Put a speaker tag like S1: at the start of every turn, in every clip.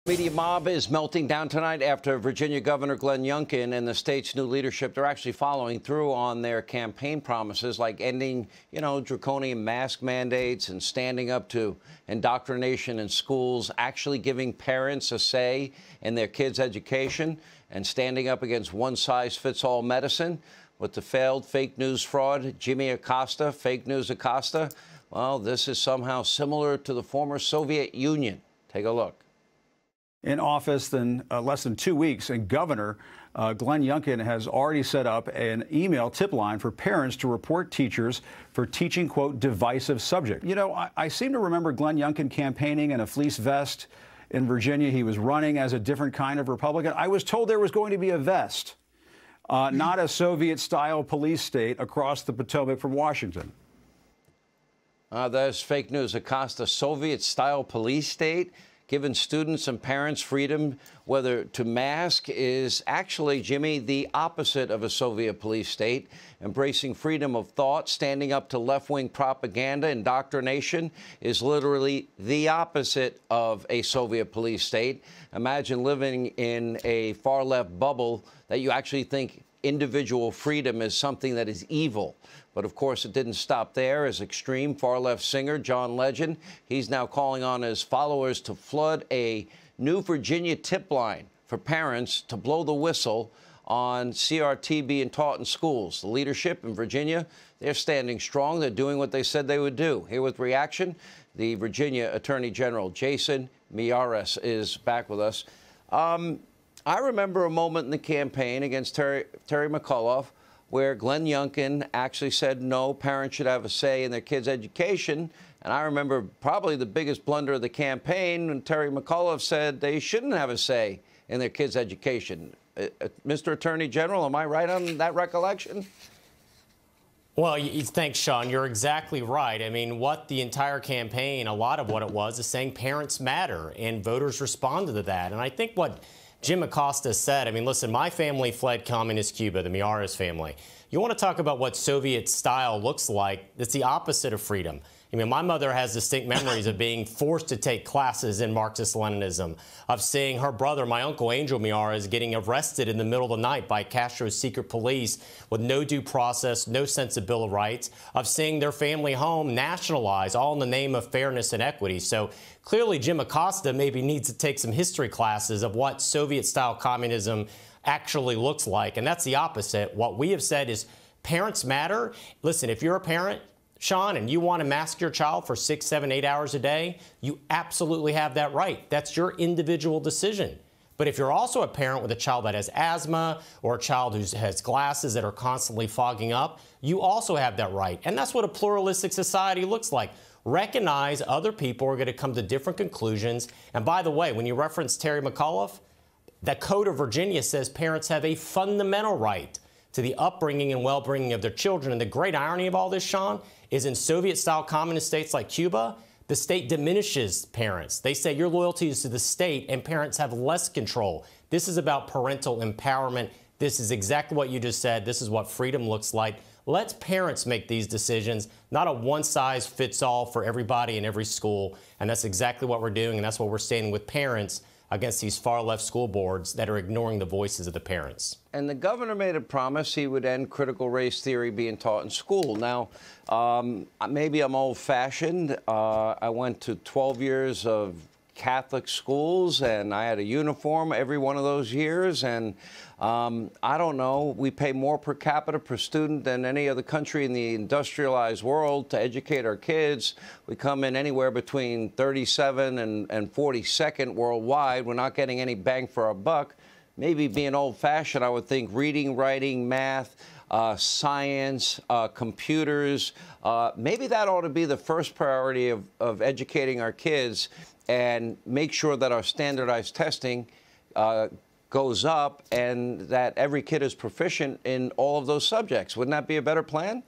S1: Media mob is melting down tonight after Virginia Governor Glenn Youngkin and the state's new leadership, they're actually following through on their campaign promises like ending, draconian mask mandates and standing up to indoctrination in schools, actually giving parents a say in their kids' education and standing up against one-size-fits-all medicine with the failed fake news fraud, Jimmy Acosta, fake news Acosta. Well, this is somehow similar to the former Soviet Union. Take a look.
S2: In office in less than 2 weeks, and Governor Glenn Youngkin has already set up an email tip line for parents to report teachers for teaching, quote, divisive subject. I seem to remember Glenn Youngkin campaigning in a fleece vest in Virginia. He was running as a different kind of Republican. I was told there was going to be a vest, not a Soviet-style police state across the Potomac from Washington.
S1: There's fake news. Acosta, Soviet-style police state? Giving students and parents freedom whether to mask is actually, Jimmy, the opposite of a Soviet police state. Embracing freedom of thought, standing up to left-wing propaganda, indoctrination is literally the opposite of a Soviet police state. Imagine living in a far-left bubble that you actually think individual freedom is something that is evil. But, of course, it didn't stop there. As extreme far-left singer John Legend, he's now calling on his followers to flood a new Virginia tip line for parents to blow the whistle on CRT being taught in schools. The leadership in Virginia, they're standing strong. They're doing what they said they would do. Here with reaction, the Virginia Attorney General Jason Miyares is back with us. I remember a moment in the campaign against Terry McAuliffe where Glenn Youngkin actually said, no, parents should have a say in their kids' education. And I remember probably the biggest blunder of the campaign when Terry McAuliffe said they shouldn't have a say in their kids' education. Mr. Attorney General, am I right on that recollection?
S3: Well, thanks, Sean. You're exactly right. I mean, what the entire campaign, a lot of what it was, is saying parents matter, and voters responded to that. And I think what Jim Acosta said, I mean, listen, my family fled communist Cuba, the Miyares family. You want to talk about what Soviet style looks like? It's the opposite of freedom. I mean, my mother has distinct memories of being forced to take classes in Marxist-Leninism, of seeing her brother, my uncle Angel Miyares, getting arrested in the middle of the night by Castro's secret police with no due process, no sense of Bill of Rights, of seeing their family home nationalized, all in the name of fairness and equity. So clearly Jim Acosta maybe needs to take some history classes of what Soviet-style communism actually looks like, and that's the opposite. What we have said is parents matter. Listen, if you're a parent, Sean, and you want to mask your child for 6, 7, 8 hours a day, you absolutely have that right. That's your individual decision. But if you're also a parent with a child that has asthma or a child who has glasses that are constantly fogging up, you also have that right. And that's what a pluralistic society looks like. Recognize other people are going to come to different conclusions. And by the way, when you reference Terry McAuliffe, the Code of Virginia says parents have a fundamental right to the upbringing and well-bringing of their children. And the great irony of all this, Sean, is in Soviet-style communist states like Cuba, the state diminishes parents. They say your loyalty is to the state and parents have less control. This is about parental empowerment. This is exactly what you just said. This is what freedom looks like. Let's parents make these decisions, not a one-size-fits-all for everybody in every school. And that's exactly what we're doing, and that's what we're standing with parents against these far-left school boards that are ignoring the voices of the parents.
S1: And the governor made a promise he would end critical race theory being taught in school. Now, maybe I'm old-fashioned. I went to 12 years of Catholic schools, and I had a uniform every one of those years. And I don't know, we pay more per capita per student than any other country in the industrialized world to educate our kids. We come in anywhere between 37 and 42nd worldwide. We're not getting any bang for our buck. Maybe being old-fashioned, I would think reading, writing, math, science, computers, maybe that ought to be the first priority of educating our kids, and make sure that our standardized testing goes up and that every kid is proficient in all of those subjects. Wouldn't that be a better plan?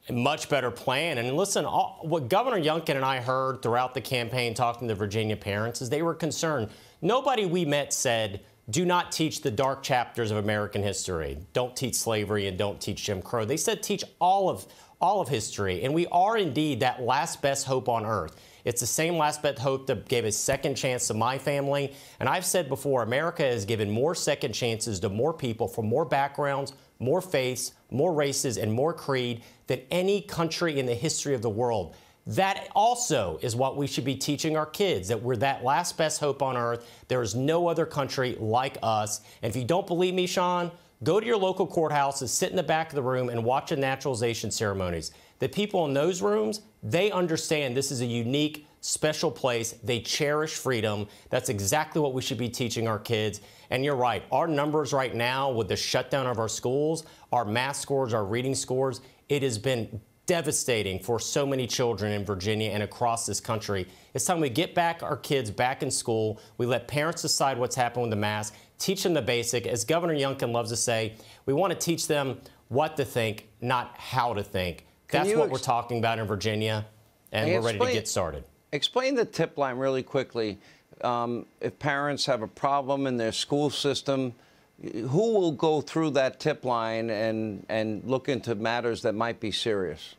S3: A much better plan. And listen, what Governor Youngkin and I heard throughout the campaign talking to Virginia parents is they were concerned. Nobody we met said, do not teach the dark chapters of American history. Don't teach slavery and don't teach Jim Crow. They said teach all of history. And we are indeed that last best hope on earth. It's the same last bet hope that gave a second chance to my family. And I've said before, America has given more second chances to more people from more backgrounds, more faiths, more races, and more creed than any country in the history of the world. That also is what we should be teaching our kids, that we're that last best hope on earth. There is no other country like us. And if you don't believe me, Sean, go to your local courthouses, sit in the back of the room, and watch the naturalization ceremonies. The people in those rooms, they understand this is a unique, special place. They cherish freedom. That's exactly what we should be teaching our kids. And you're right. Our numbers right now with the shutdown of our schools, our math scores, our reading scores, it has been devastating for so many children in Virginia and across this country. It's time we get back our kids back in school. We let parents decide what's happening with the mask, teach them the basic. As Governor Youngkin loves to say, we want to teach them what to think, not how to think. That's what we're talking about in Virginia, and we're ready to get started.
S1: Explain the tip line really quickly. If parents have a problem in their school system, who will go through that tip line and look into matters that might be serious?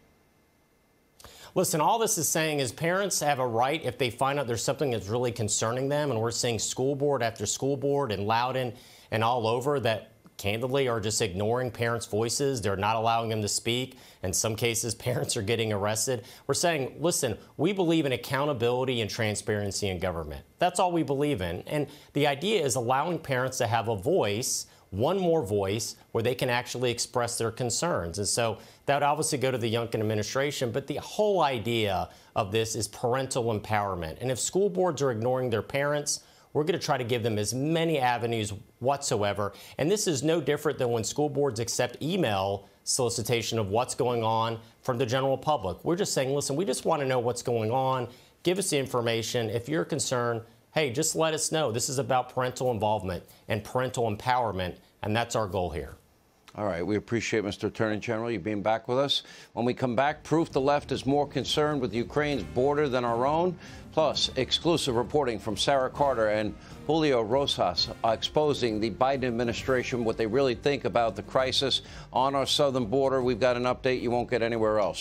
S3: Listen, all this is saying is parents have a right if they find out there's something that's really concerning them, and we're seeing school board after school board in Loudoun and all over that candidly are just ignoring parents' voices. They're not allowing them to speak. In some cases, parents are getting arrested. We're saying, listen, we believe in accountability and transparency in government. That's all we believe in. And the idea is allowing parents to have a voice, one more voice, where they can actually express their concerns. And so that would obviously go to the Youngkin administration. But the whole idea of this is parental empowerment. And if school boards are ignoring their parents, we're going to try to give them as many avenues whatsoever. And this is no different than when school boards accept email solicitation of what's going on from the general public. We're just saying, listen, we just want to know what's going on. Give us the information. If you're concerned, hey, just let us know. This is about parental involvement and parental empowerment, and that's our goal here.
S1: All right. We appreciate, Mr. Attorney General, you being back with us. When we come back, proof the left is more concerned with Ukraine's border than our own. Plus, exclusive reporting from Sarah Carter and Julio Rosas exposing the Biden administration, what they really think about the crisis on our southern border. We've got an update you won't get anywhere else.